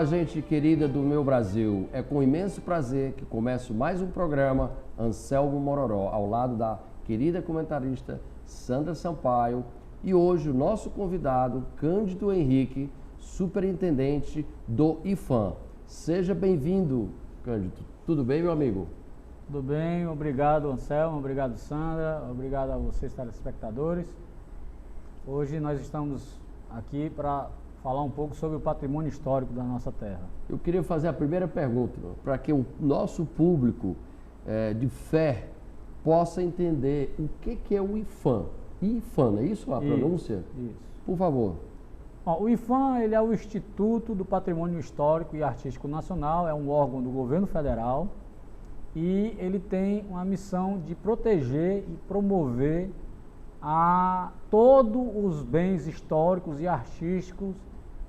Olá, gente querida do meu Brasil. É com imenso prazer que começo mais um programa Anselmo Mororó, ao lado da querida comentarista Sandra Sampaio. E hoje o nosso convidado, Cândido Henrique, superintendente do IPHAN. Seja bem-vindo, Cândido. Tudo bem, meu amigo? Tudo bem, obrigado, Anselmo, obrigado, Sandra, obrigado a vocês, telespectadores. Hoje nós estamos aqui para falar um pouco sobre o patrimônio histórico da nossa terra. Eu queria fazer a primeira pergunta, para que o nosso público de fé possa entender o que é o IPHAN. IPHAN, é isso a pronúncia? Isso. Por favor. Bom, o IPHAN ele é o Instituto do Patrimônio Histórico e Artístico Nacional, é um órgão do governo federal e ele tem uma missão de proteger e promover a todos os bens históricos e artísticos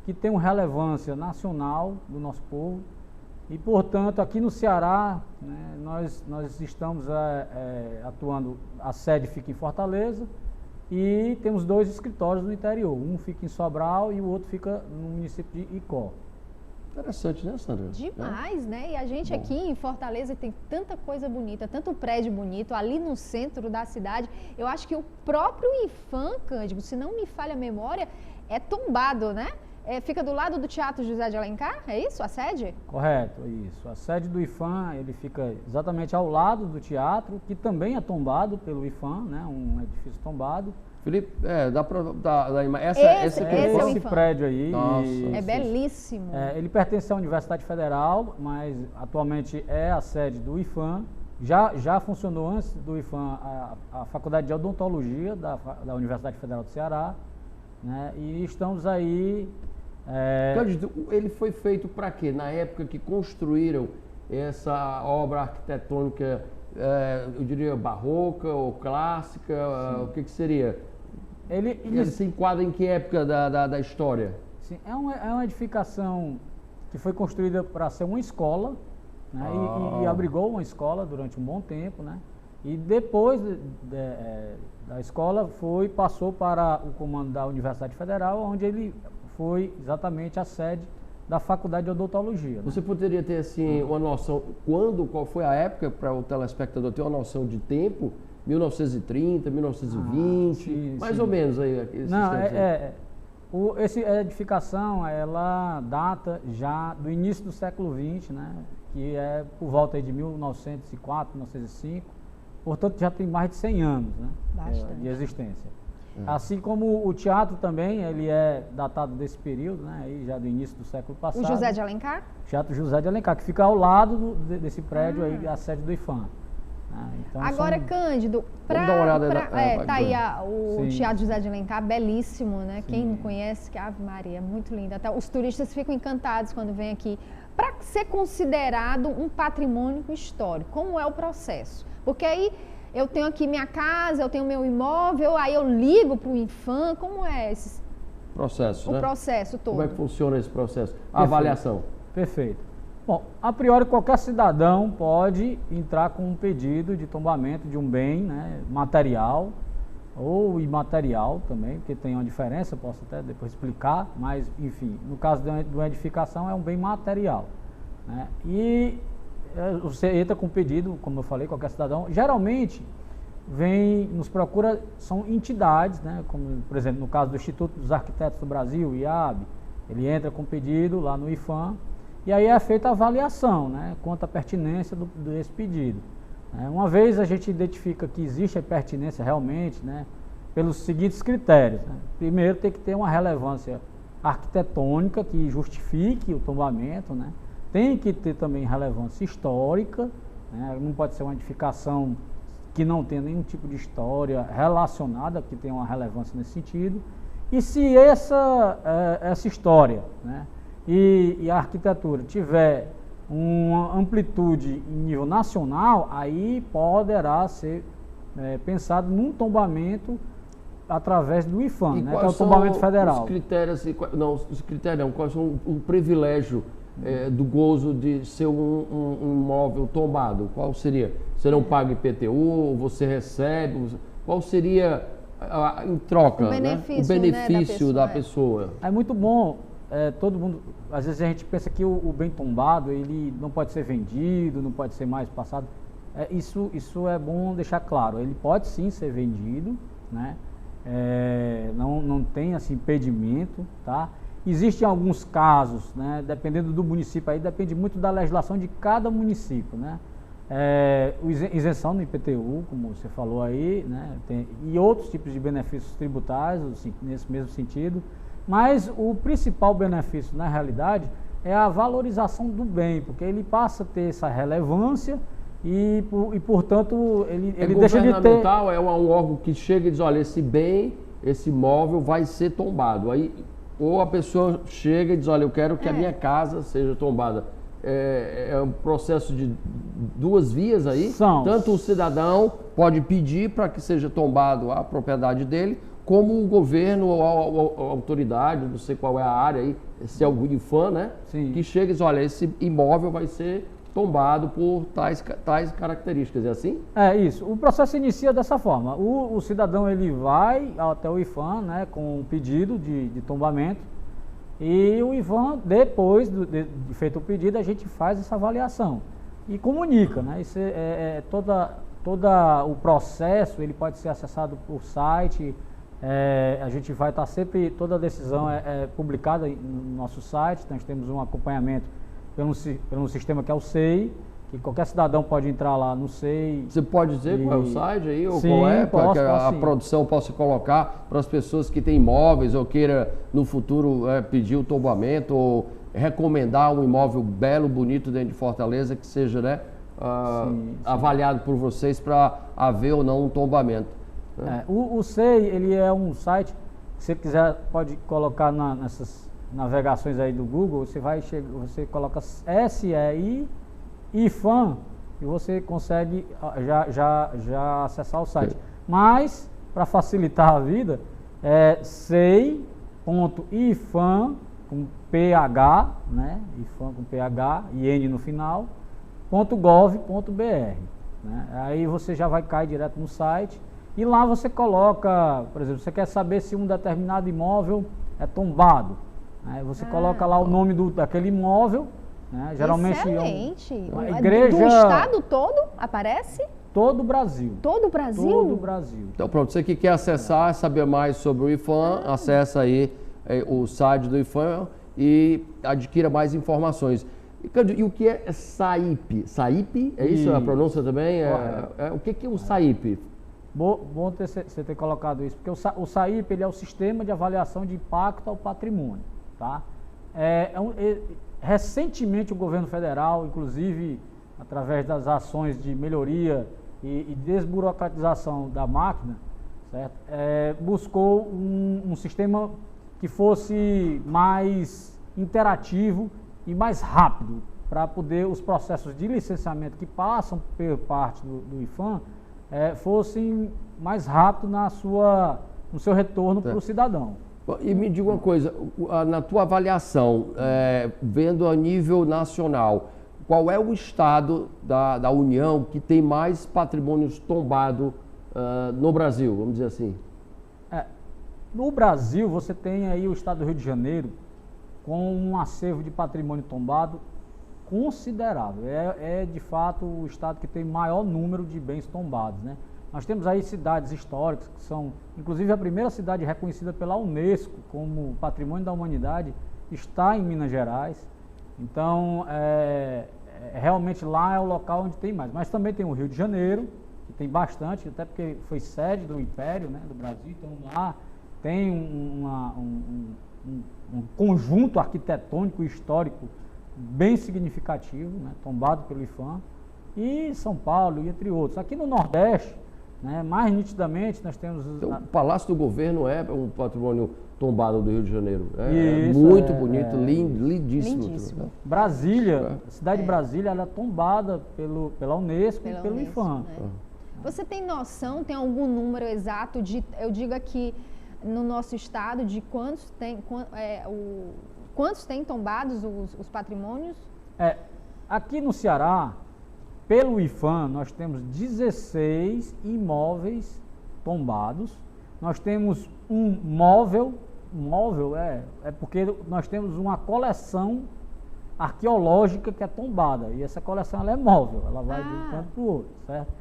que tenham relevância nacional do nosso povo. E, portanto, aqui no Ceará, né, nós estamos atuando, a sede fica em Fortaleza e temos 2 escritórios no interior. Um fica em Sobral e o outro fica no município de Icó. Interessante, né, Sandra? Demais, né? E a gente aqui em Fortaleza tem tanta coisa bonita, tanto prédio bonito, ali no centro da cidade. Eu acho que o próprio IPHAN, Cândido, se não me falha a memória, é tombado, né? Fica do lado do Teatro José de Alencar, é isso, a sede? Correto, isso. A sede do IPHAN, ele fica exatamente ao lado do teatro, que também é tombado pelo IPHAN, né? Um edifício tombado. Felipe, dá para esse prédio aí. Nossa, é belíssimo. Ele pertence à Universidade Federal, mas atualmente é a sede do IPHAN. Já funcionou antes do IPHAN a Faculdade de Odontologia da Universidade Federal do Ceará, né? E estamos aí. Cândido, ele foi feito para quê? Na época que construíram essa obra arquitetônica, eu diria barroca ou clássica, o que seria? Ele se enquadra em que época da história? Sim, é uma edificação que foi construída para ser uma escola, né? E abrigou uma escola durante um bom tempo, né? E depois da escola passou para o comando da Universidade Federal, onde ele foi exatamente a sede da Faculdade de Odontologia. Né? Você poderia ter assim uma noção qual foi a época para o telespectador ter uma noção de tempo? 1930, 1920, mais ou menos aí. Essa edificação, ela data já do início do século XX, né? Que é por volta aí de 1904, 1905, portanto já tem mais de 100 anos, né? De existência. Assim como o teatro também, ele é datado desse período, né? Aí já do início do século passado. O José de Alencar? Teatro José de Alencar, que fica ao lado desse prédio aí, a sede do IPHAN. Então Agora, Cândido, vamos dar uma olhada tá aí o Teatro José de Alencar, belíssimo, né? Sim. Quem não conhece, que Ave Maria, muito lindo. Até os turistas ficam encantados quando vêm aqui. Para ser considerado um patrimônio histórico, como é o processo? Porque aí eu tenho aqui minha casa, eu tenho meu imóvel, aí eu ligo para o IPHAN, como é esse processo, o processo todo? Como é que funciona esse processo? A avaliação. Perfeito. Bom, a priori qualquer cidadão pode entrar com um pedido de tombamento de um bem, né, material ou imaterial também, porque tem uma diferença, posso até depois explicar, mas enfim, no caso de uma edificação é um bem material, né? E você entra com um pedido, como eu falei, qualquer cidadão, geralmente nos procura, são entidades, né, como por exemplo no caso do Instituto dos Arquitetos do Brasil, IAB, ele entra com um pedido lá no IPHAN, e aí é feita a avaliação, né, quanto à pertinência desse pedido. Uma vez a gente identifica que existe a pertinência realmente, né, pelos seguintes critérios. Né? Primeiro, tem que ter uma relevância arquitetônica que justifique o tombamento, né? Tem que ter também relevância histórica, né? Não pode ser uma edificação que não tenha nenhum tipo de história relacionada, que tenha uma relevância nesse sentido. E se essa história, né, e a arquitetura tiver uma amplitude em nível nacional, aí poderá ser pensado num tombamento através do IPHAN, né, que é o tombamento federal. Os critérios, quais são o privilégio do gozo de ser um imóvel tombado? Qual seria? Você não paga IPTU, você recebe? Qual seria em troca, o benefício, né? O benefício da pessoa? É muito bom todo mundo, às vezes a gente pensa que o bem tombado, ele não pode ser vendido, não pode ser mais passado. Isso é bom deixar claro, ele pode sim ser vendido, né? Não tem assim, impedimento, tá? Existem alguns casos, né? Dependendo do município, aí depende muito da legislação de cada município, né? Isenção no IPTU, como você falou aí, né? E outros tipos de benefícios tributários, assim, nesse mesmo sentido. Mas o principal benefício, na realidade, é a valorização do bem, porque ele passa a ter essa relevância e portanto, ele deixa de ter... governamental, é um órgão que chega e diz, olha, esse bem, esse imóvel vai ser tombado. Aí, ou a pessoa chega e diz, olha, eu quero que a minha casa seja tombada. É um processo de duas vias aí. Tanto o cidadão pode pedir para que seja tombado a propriedade dele, como o governo ou a autoridade, não sei qual é a área aí, se é o IFAM, né? Sim. Que chega e diz, olha, esse imóvel vai ser tombado por tais características, é assim? É isso, o processo inicia dessa forma, o cidadão ele vai até o IFAM, né, com um pedido de tombamento, e o IFAM, depois de feito o pedido, a gente faz essa avaliação e comunica, né? Isso todo o processo ele pode ser acessado por site, a gente vai estar sempre, toda a decisão é publicada no nosso site, nós temos um acompanhamento pelo sistema que é o SEI, que qualquer cidadão pode entrar lá no SEI. Você pode dizer qual é o site aí, ou sim, qual é, para que a sim. produção possa colocar para as pessoas que têm imóveis ou queira no futuro pedir o tombamento ou recomendar um imóvel belo, bonito dentro de Fortaleza que seja, né, sim. avaliado por vocês para haver ou não um tombamento. Né? O SEI, ele é um site, se você quiser pode colocar nessas navegações aí do Google, você coloca SEI IFAM e você consegue já acessar o site. Mas, para facilitar a vida, é sei.ifam com PH, né? IFAM com PH e N no final, .gov.br. Né? Aí você já vai cair direto no site e lá você coloca, por exemplo, você quer saber se um determinado imóvel é tombado. Né? Você coloca lá o nome daquele imóvel. Né? Geralmente excelente. Uma igreja... Do estado todo aparece? Todo o Brasil. Todo o Brasil? Todo o Brasil. Então pronto, você que quer acessar, saber mais sobre o IFAM, acessa aí o site do IFAM e adquira mais informações. E o que é SAIP? SAIP? É isso a pronúncia também? O que é o SAIP? Bom você ter colocado isso, porque o SAIP ele é o Sistema de Avaliação de Impacto ao Patrimônio. Tá? Recentemente o governo federal, inclusive através das ações de melhoria e desburocratização da máquina, certo? Buscou um sistema que fosse mais interativo e mais rápido, para poder os processos de licenciamento que passam por parte do IFAM fossem mais rápidos no seu retorno para o cidadão. E me diga uma coisa, na tua avaliação, vendo a nível nacional, qual é o estado da União que tem mais patrimônios tombados no Brasil, vamos dizer assim? No Brasil, você tem aí o estado do Rio de Janeiro com um acervo de patrimônio tombado considerável. De fato o estado que tem maior número de bens tombados, né? Nós temos aí cidades históricas que são, inclusive a primeira cidade reconhecida pela Unesco como Patrimônio da Humanidade está em Minas Gerais. Então, realmente lá é o local onde tem mais. Mas também tem o Rio de Janeiro, que tem bastante, até porque foi sede do Império, né, do Brasil. Então lá tem um conjunto arquitetônico e histórico bem significativo, né, tombado pelo IFAM. E São Paulo, e entre outros. Aqui no Nordeste, né, mais nitidamente, nós temos... Então, o Palácio do Governo é um patrimônio tombado do Rio de Janeiro. Isso, muito bonito, lindíssimo. Lindíssimo. Brasília, a cidade de Brasília, ela é tombada pela Unesco e pelo Unesco, IFAM. né? Você tem noção, tem algum número exato eu digo aqui no nosso estado, de quantos tem tombados os patrimônios? Aqui no Ceará, pelo IFAM, nós temos 16 imóveis tombados. Nós temos um móvel móvel é porque nós temos uma coleção arqueológica que é tombada, e essa coleção ela é móvel, ela vai de um canto para o outro, certo?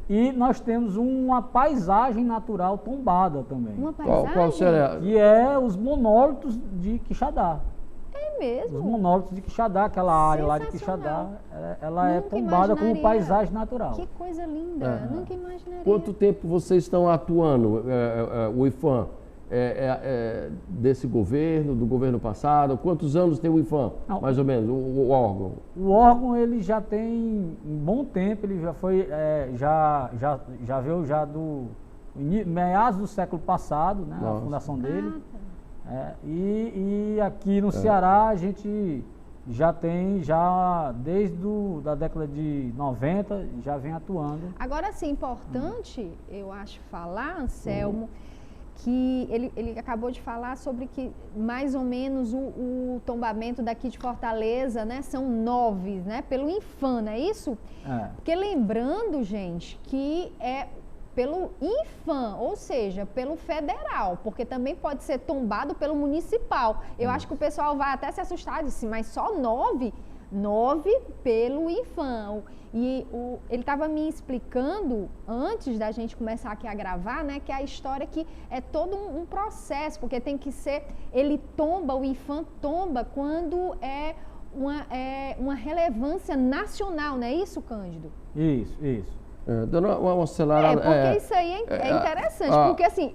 E nós temos uma paisagem natural tombada também. Uma paisagem? Qual seria? Que é os monólitos de Quixadá. É mesmo? Os monólitos de Quixadá, aquela área lá de Quixadá, ela é tombada como paisagem natural. Que coisa linda, nunca imaginaria. Quanto tempo vocês estão atuando, o IPHAN? Desse governo, do governo passado? Quantos anos tem o IPHAN, mais ou menos, o órgão? O órgão, ele já tem um bom tempo, ele já foi, já veio já do meados do século passado, né, a fundação dele. E aqui no Ceará a gente já tem, desde da década de 90, já vem atuando. Agora sim, importante, eu acho, falar, Anselmo, que ele acabou de falar sobre que mais ou menos o tombamento daqui de Fortaleza, né, são 9, né, pelo IPHAN, não é isso? Porque lembrando, gente, que é pelo IPHAN, ou seja, pelo federal, porque também pode ser tombado pelo municipal. Eu acho que o pessoal vai até se assustar, disse, mas só 9 pelo IPHAN. E ele estava me explicando, antes da gente começar aqui a gravar, né, que a história que é todo um processo, porque tem que ser, o IPHAN tomba quando é uma relevância nacional, não é isso, Cândido? Isso. Dando uma acelerada. Porque isso aí é interessante, porque assim,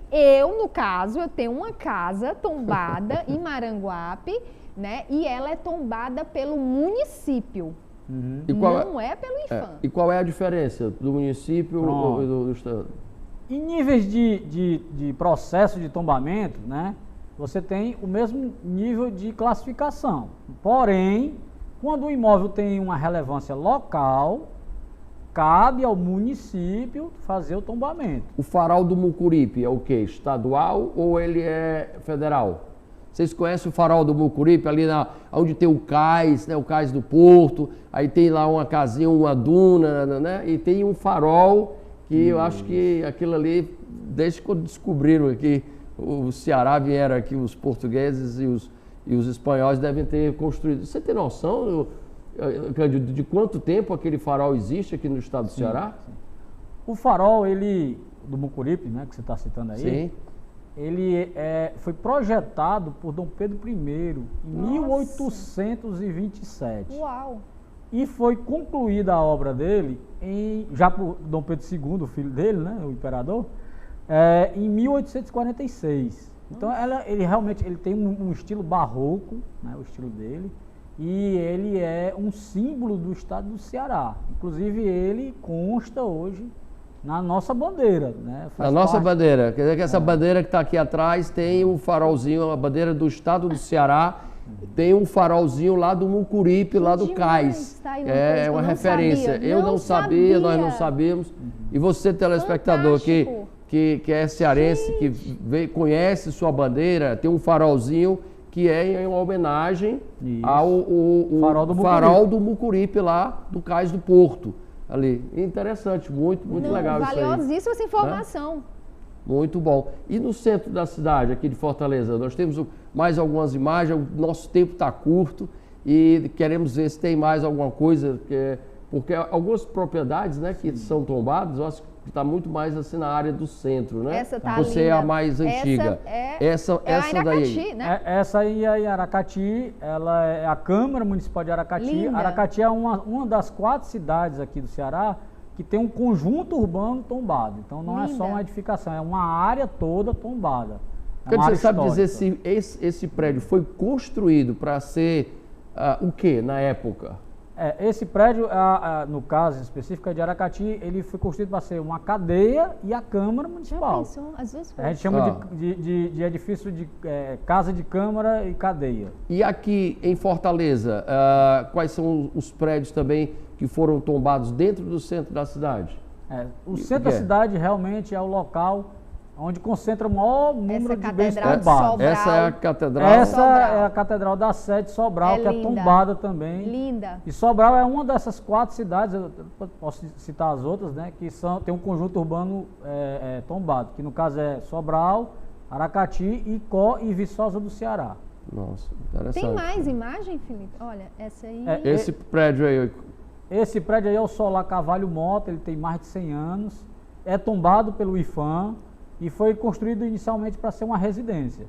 no caso, eu tenho uma casa tombada em Maranguape, né, e ela é tombada pelo município. Não é pelo IPHAN. E qual é a diferença do município e do estado? Em níveis de processo de tombamento, né, você tem o mesmo nível de classificação. Porém, quando o imóvel tem uma relevância local, cabe ao município fazer o tombamento. O farol do Mucuripe é o quê? Estadual ou ele é federal? Vocês conhecem o farol do Mucuripe, ali onde tem o cais, né, o cais do porto, aí tem lá uma casinha, uma duna, né, e tem um farol que eu acho que aquilo ali, desde quando descobriram aqui o Ceará, vieram aqui os portugueses e os espanhóis devem ter construído. Você tem noção, Cândido, de quanto tempo aquele farol existe aqui no estado do Ceará? Sim. O farol, do Mucuripe, né, que você está citando aí, sim, ele foi projetado por Dom Pedro I em 1827. Uau! E foi concluída a obra dele, já por Dom Pedro II, o filho dele, né, o imperador, em 1846. Então, ele realmente tem um estilo barroco, né, o estilo dele, e ele é um símbolo do estado do Ceará. Inclusive, ele consta hoje na nossa bandeira, né? A nossa bandeira, quer dizer que essa bandeira que está aqui atrás tem um farolzinho, a bandeira do estado do Ceará, tem um farolzinho lá do Mucuripe, lá do cais. Tá, é uma referência. Eu não sabia, nós não sabíamos. E você, telespectador, que é cearense, que conhece sua bandeira, tem um farolzinho que é em uma homenagem ao farol do Mucuripe lá do cais do porto. Ali. Interessante, muito legal isso aí. Valiosíssima essa informação. Né? Muito bom. E no centro da cidade, aqui de Fortaleza, nós temos mais algumas imagens, o nosso tempo está curto e queremos ver se tem mais alguma coisa, porque algumas propriedades, né, que são tombadas, eu acho que está muito mais assim na área do centro, né? Essa tá Você linda. É a mais antiga. Essa daí. Né? Essa aí é em Aracati, ela é a Câmara Municipal de Aracati. Linda. Aracati é uma das 4 cidades aqui do Ceará que tem um conjunto urbano tombado. Então não é só uma edificação, é uma área toda tombada. Você sabe dizer se esse prédio foi construído para ser o quê na época? Esse prédio, no caso específico de Aracati, ele foi construído para ser uma cadeia e a Câmara Municipal. Já pensou? As duas coisas. A gente chama de edifício de casa de Câmara e cadeia. E aqui em Fortaleza, quais são os prédios também que foram tombados dentro do centro da cidade? O centro da cidade realmente é o local onde concentra o maior número de bens tombados. Essa é a catedral. Essa é a catedral da sede Sobral, que é tombada também. Linda. E Sobral é uma dessas 4 cidades, eu posso citar as outras, né, que tem um conjunto urbano tombado, que no caso é Sobral, Aracati, Icó e Viçosa do Ceará. Nossa, interessante. Tem mais imagem, Felipe? Olha, essa aí... Esse prédio aí... Esse prédio aí é o Solar Carvalho Mota, ele tem mais de 100 anos, é tombado pelo IFAM e foi construído inicialmente para ser uma residência.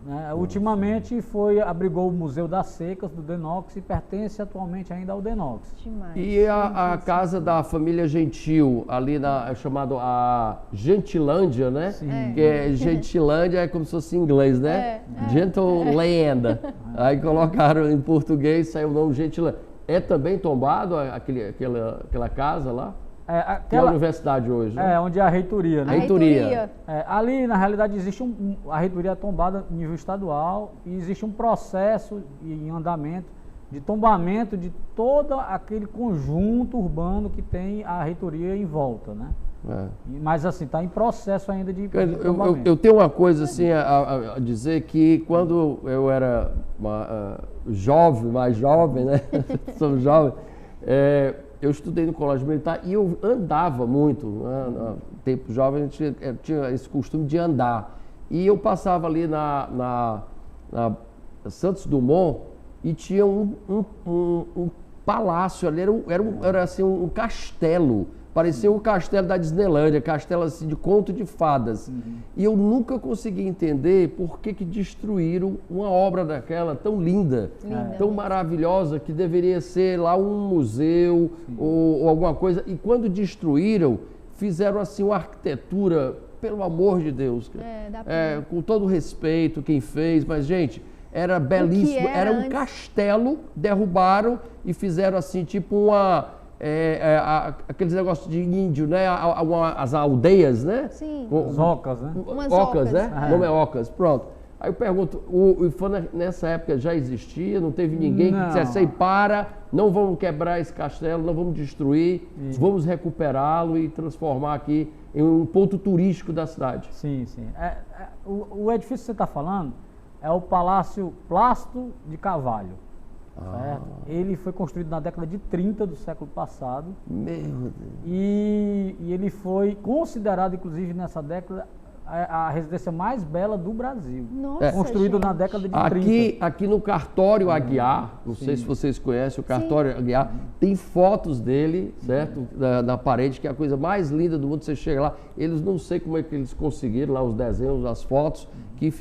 Né? Ultimamente abrigou o Museu das Secas do Denox e pertence atualmente ainda ao Denox. Demais. E a casa da família Gentil, ali chamado a Gentilândia, né? Sim. Que Gentilândia é como se fosse em inglês, né? Gentleland. Aí colocaram em português, saiu o nome Gentilândia. É também tombado aquela casa lá? Que é a universidade hoje, né? Onde é a reitoria, né? Reitoria. Ali, na realidade, existe a reitoria é tombada em nível estadual e existe um processo em andamento de tombamento de todo aquele conjunto urbano que tem a reitoria em volta, né? Mas assim, está em processo ainda de tombamento. Eu tenho uma coisa assim a dizer que quando eu era mais jovem, né? Sou jovem, eu estudei no colégio militar e eu andava muito, né? No tempo jovem a gente tinha esse costume de andar. E eu passava ali na Santos Dumont e tinha um palácio ali, era assim um castelo. Parecia um castelo da Disneylândia, castelo assim de conto de fadas. E eu nunca consegui entender por que destruíram uma obra daquela tão linda, tão maravilhosa, que deveria ser lá um museu ou alguma coisa. E quando destruíram, fizeram assim uma arquitetura, pelo amor de Deus, com todo respeito quem fez, mas gente, era belíssimo, era um castelo, derrubaram e fizeram assim tipo aqueles negócios de índio, né? As aldeias, né? Sim. As ocas, né? Ocas, né? O nome é ocas, pronto. Aí eu pergunto, o IFAM nessa época já existia? Não teve ninguém que dissesse, aí não vamos quebrar esse castelo, não vamos destruir, vamos recuperá-lo e transformar aqui em um ponto turístico da cidade. Sim, sim. O edifício que você está falando é o Palácio Plácido de Carvalho. Certo? Ele foi construído na década de 30 do século passado. Meu Deus. E ele foi considerado, inclusive, nessa década, a residência mais bela do Brasil. Nossa, construído na década de 30. Aqui no Cartório Aguiar, não sei se vocês conhecem o Cartório Aguiar, tem fotos dele, certo? Na parede, que é a coisa mais linda do mundo. Você chega lá, eles não sei como é que eles conseguiram lá os desenhos, as fotos, que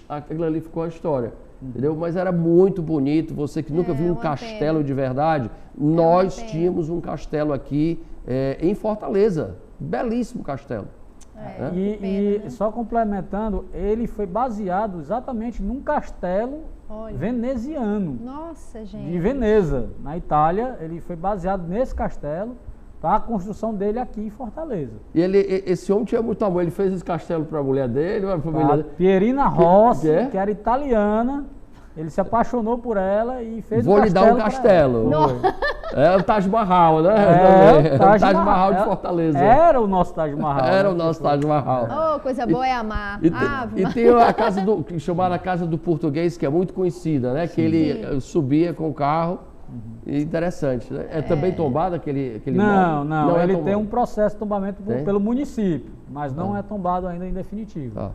aquilo ali ficou a história. Entendeu? Mas era muito bonito. Você que nunca viu um castelo de verdade, nós tínhamos um castelo aqui em Fortaleza. Belíssimo castelo. E só complementando, ele foi baseado exatamente num castelo veneziano. Nossa, gente. De Veneza, na Itália. Ele foi baseado nesse castelo para a construção dele aqui em Fortaleza. E esse homem tinha muito amor. Ele fez esse castelo para a mulher dele, a família dele. Pierina Rossi, que era italiana. Ele se apaixonou por ela e fez Vou lhe dar um castelo. É o Taj Mahal, né? O Taj Mahal de Fortaleza. Era o nosso Taj Mahal. Era o nosso Taj Mahal. Oh, coisa boa é amar. E tem a casa chamada Casa do Português, que é muito conhecida, né? Que ele subia com o carro. Interessante, né? É também tombado aquele Não, imóvel? não. Ele tem um processo de tombamento pelo município, mas não é tombado ainda em definitivo.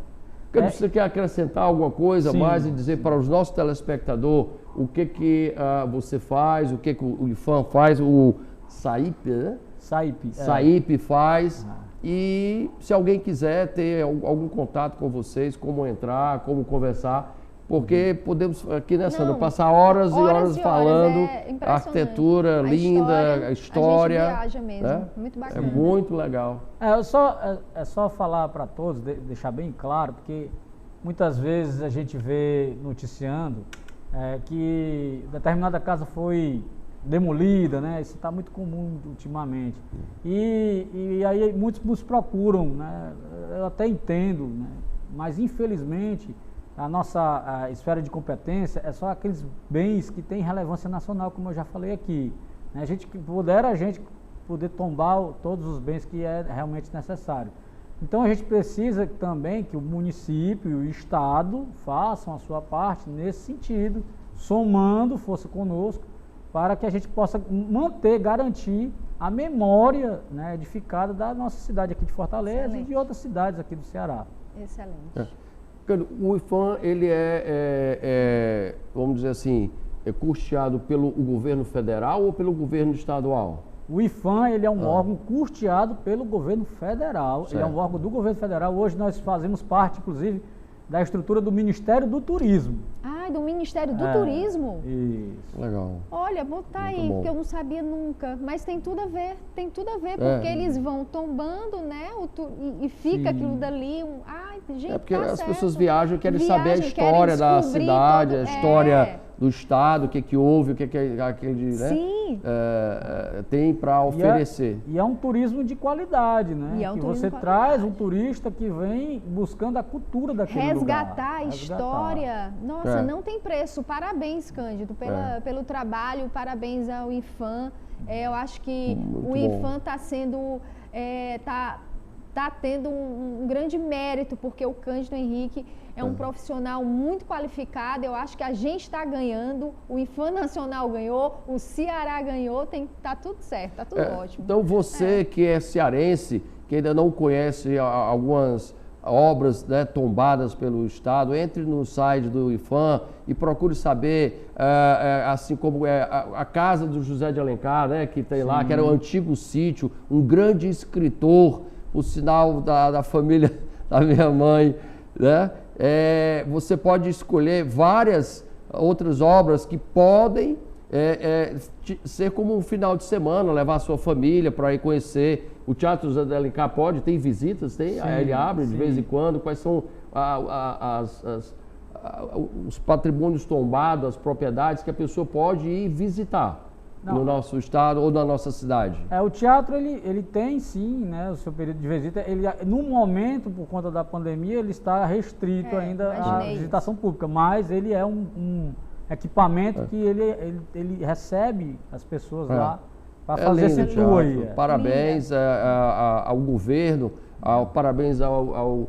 Você quer acrescentar alguma coisa mais e dizer para os nossos telespectadores o que você faz, o que o IFAM faz, o SAIP, né? SAIP faz. E se alguém quiser ter algum contato com vocês, como entrar, como conversar, porque podemos aqui, né, Sandra, passar horas e horas falando, a arquitetura linda, a história. A gente viaja mesmo, né? Muito bacana. É muito legal. É só falar para todos, deixar bem claro, porque muitas vezes a gente vê noticiando que determinada casa foi demolida, né? Isso está muito comum ultimamente. E aí muitos nos procuram, né? Eu até entendo, né? Mas infelizmente a nossa esfera de competência é só aqueles bens que têm relevância nacional, como eu já falei aqui. A gente poder tombar todos os bens que é realmente necessário. Então a gente precisa também que o município e o Estado façam a sua parte nesse sentido, somando força conosco, para que a gente possa garantir a memória, né, edificada da nossa cidade aqui de Fortaleza e de outras cidades aqui do Ceará. Excelente. O IPHAN, ele vamos dizer assim, é custeado pelo governo federal ou pelo governo estadual? O IPHAN, ele é um órgão custeado pelo governo federal. Certo. Ele é um órgão do governo federal. Hoje nós fazemos parte, inclusive, da estrutura do Ministério do Turismo. Ah, do Ministério do Turismo? Isso. Legal. Olha, vou botar aí, porque eu não sabia nunca. Mas tem tudo a ver, porque eles vão tombando, né? E fica aquilo dali. Ai, gente, porque tá as certo. pessoas querem saber a história da cidade, a história do estado, o que houve, o que aquele, né? Sim. Tem para oferecer. E é um turismo de qualidade, né? E é um que turismo você de traz um turista que vem buscando a cultura daquele lugar. Resgatar a história. Nossa, não tem preço. Parabéns, Cândido, pelo trabalho, parabéns ao IPHAN. Eu acho que o IPHAN está sendo... Está tendo um grande mérito, porque o Cândido Henrique é um profissional muito qualificado. Eu acho que a gente está ganhando, o IPHAN Nacional ganhou, o Ceará ganhou, tá tudo certo, tá tudo ótimo. Então você que é cearense, que ainda não conhece algumas obras, né, tombadas pelo Estado, entre no site do IPHAN e procure saber, assim como a casa do José de Alencar, né, que tem lá, que era o antigo sítio, um grande escritor, o sinal da família da minha mãe, né? Você pode escolher várias outras obras que podem ser como um final de semana, levar a sua família para ir conhecer. O Teatro José de Alencar tem visitas, tem? Sim, ele abre de vez em quando. Quais são os patrimônios tombados, as propriedades que a pessoa pode ir visitar? No nosso estado ou na nossa cidade? O teatro, ele tem sim, né, o seu período de visita. Ele, no momento, por conta da pandemia, ele está restrito ainda à visitação pública, mas ele é um equipamento que ele recebe as pessoas lá para fazer esse tour aí. Parabéns ao governo, parabéns ao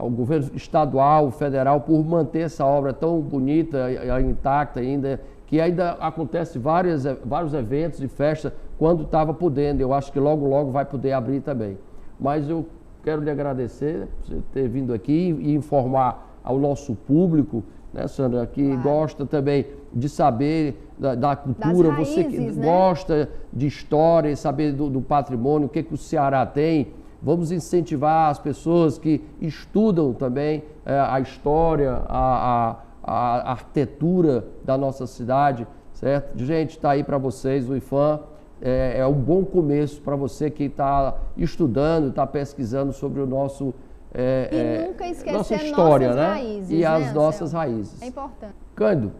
governo estadual, federal, por manter essa obra tão bonita, intacta ainda, que ainda acontece vários eventos e festas quando estava podendo. Eu acho que logo, logo vai poder abrir também. Mas eu quero lhe agradecer por você ter vindo aqui e informar ao nosso público, né, Sandra, que gosta também de saber da cultura, das raízes, você que gosta de história e saber do patrimônio, o que o Ceará tem. Vamos incentivar as pessoas que estudam também a história, a arquitetura da nossa cidade, certo? Gente, está aí para vocês, o IPHAN é um bom começo para você que está estudando, está pesquisando sobre o nosso e nunca esquecer nossa história, nossas né? raízes, e as nossas raízes. É importante. Cândido,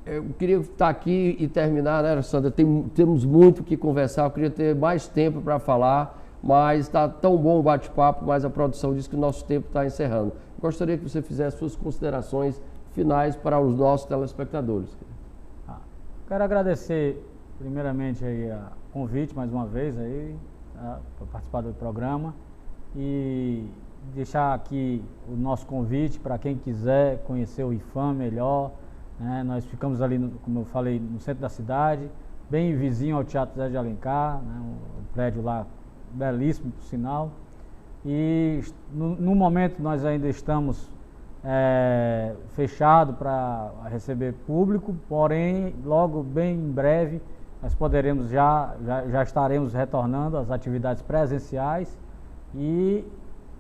eu queria estar aqui e terminar, né, Sandra? Temos muito o que conversar, eu queria ter mais tempo para falar, mas está tão bom o bate-papo, mas a produção diz que o nosso tempo está encerrando. Gostaria que você fizesse suas considerações finais para os nossos telespectadores. Quero agradecer primeiramente aí o convite mais uma vez aí, para participar do programa e deixar aqui o nosso convite para quem quiser conhecer o IPHAN melhor, né? Nós ficamos ali, como eu falei, no centro da cidade, bem vizinho ao Teatro José de Alencar, né? Um prédio lá belíssimo, por sinal. E no momento nós ainda estamos fechados para receber público, porém logo bem em breve nós poderemos já estaremos retornando às atividades presenciais e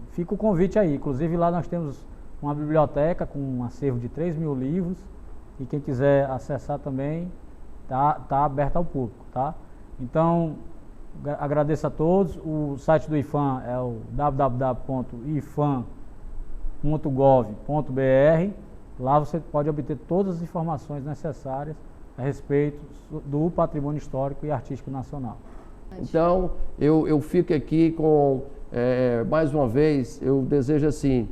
fica o convite aí. Inclusive lá nós temos uma biblioteca com um acervo de 3.000 livros e quem quiser acessar também tá aberto ao público, tá? Então agradeço a todos. O site do IPHAN é o www.ifan.gov.br. Lá você pode obter todas as informações necessárias a respeito do patrimônio histórico e artístico nacional. Então, eu fico aqui com, mais uma vez, eu desejo assim,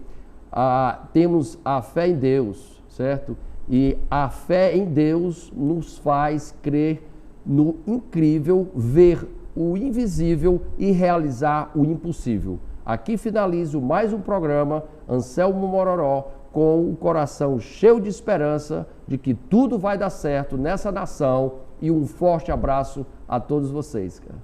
temos a fé em Deus, certo? E a fé em Deus nos faz crer no incrível, ver o invisível e realizar o impossível. Aqui finalizo mais um programa, Anselmo Mororó, com o coração cheio de esperança de que tudo vai dar certo nessa nação e um forte abraço a todos vocês, cara.